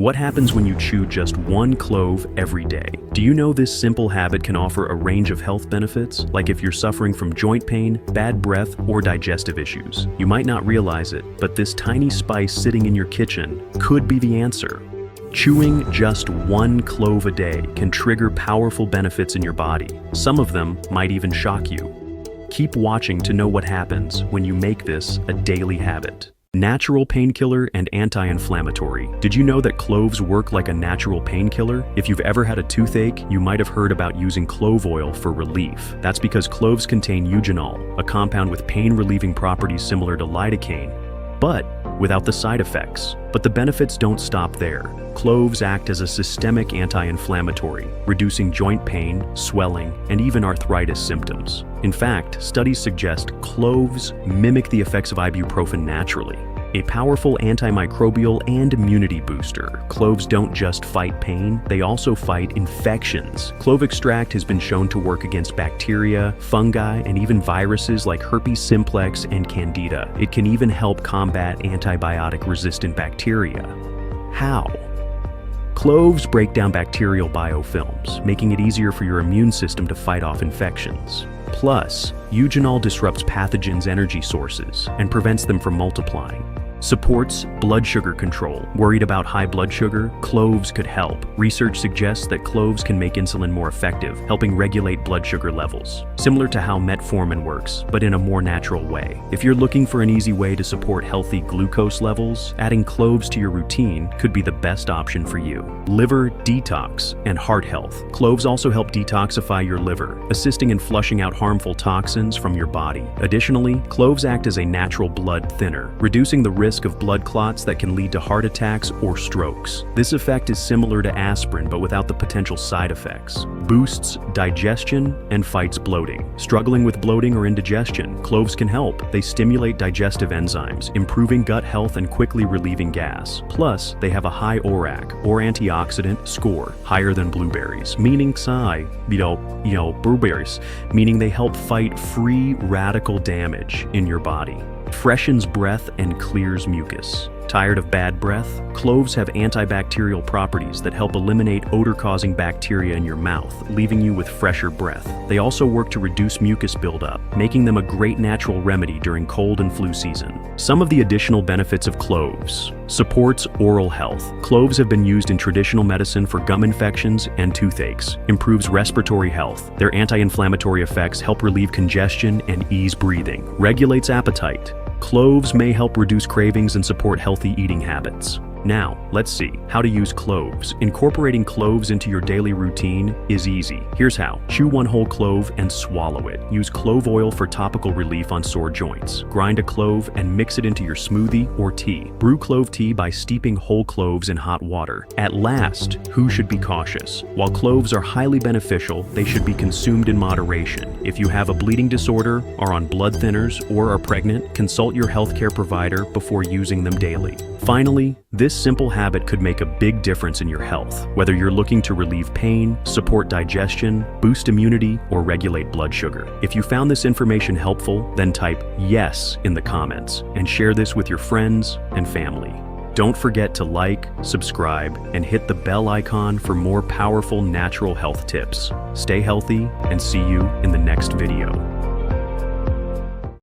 What happens when you chew just one clove every day? Do you know this simple habit can offer a range of health benefits, like if you're suffering from joint pain, bad breath, or digestive issues? You might not realize it, but this tiny spice sitting in your kitchen could be the answer. Chewing just one clove a day can trigger powerful benefits in your body. Some of them might even shock you. Keep watching to know what happens when you make this a daily habit. Natural painkiller and anti-inflammatory. Did you know that cloves work like a natural painkiller? If you've ever had a toothache, you might have heard about using clove oil for relief. That's because cloves contain eugenol, a compound with pain-relieving properties similar to lidocaine, but without the side effects. But the benefits don't stop there. Cloves act as a systemic anti-inflammatory, reducing joint pain, swelling, and even arthritis symptoms. In fact, studies suggest cloves mimic the effects of ibuprofen naturally, a powerful antimicrobial and immunity booster. Cloves don't just fight pain, they also fight infections. Clove extract has been shown to work against bacteria, fungi, and even viruses like herpes simplex and candida. It can even help combat antibiotic-resistant bacteria. How? Cloves break down bacterial biofilms, making it easier for your immune system to fight off infections. Plus, eugenol disrupts pathogens' energy sources and prevents them from multiplying. Supports blood sugar control. Worried about high blood sugar? Cloves could help. Research suggests that cloves can make insulin more effective, helping regulate blood sugar levels, similar to how metformin works, but in a more natural way. If you're looking for an easy way to support healthy glucose levels, adding cloves to your routine could be the best option for you. Liver detox and heart health. Cloves also help detoxify your liver, assisting in flushing out harmful toxins from your body. Additionally, cloves act as a natural blood thinner, reducing the risk of blood clots that can lead to heart attacks or strokes. This effect is similar to aspirin, but without the potential side effects. Boosts digestion and fights bloating. Struggling with bloating or indigestion? Cloves can help. They stimulate digestive enzymes, improving gut health and quickly relieving gas. Plus, they have a high ORAC, or antioxidant, score, higher than blueberries, meaning blueberries, meaning they help fight free radical damage in your body. Freshens breath and clears mucus. Tired of bad breath? Cloves have antibacterial properties that help eliminate odor-causing bacteria in your mouth, leaving you with fresher breath. They also work to reduce mucus buildup, making them a great natural remedy during cold and flu season. Some of the additional benefits of cloves. Supports oral health. Cloves have been used in traditional medicine for gum infections and toothaches. Improves respiratory health. Their anti-inflammatory effects help relieve congestion and ease breathing. Regulates appetite. Cloves may help reduce cravings and support healthy eating habits. Now, let's see how to use cloves. Incorporating cloves into your daily routine is easy. Here's how. Chew one whole clove and swallow it. Use clove oil for topical relief on sore joints. Grind a clove and mix it into your smoothie or tea. Brew clove tea by steeping whole cloves in hot water. At last, who should be cautious? While cloves are highly beneficial, they should be consumed in moderation. If you have a bleeding disorder, are on blood thinners, or are pregnant, consult your healthcare provider before using them daily. Finally, this simple habit could make a big difference in your health, whether you're looking to relieve pain, support digestion, boost immunity, or regulate blood sugar. If you found this information helpful, then type yes in the comments and share this with your friends and family. Don't forget to like, subscribe, and hit the bell icon for more powerful natural health tips. Stay healthy and see you in the next video.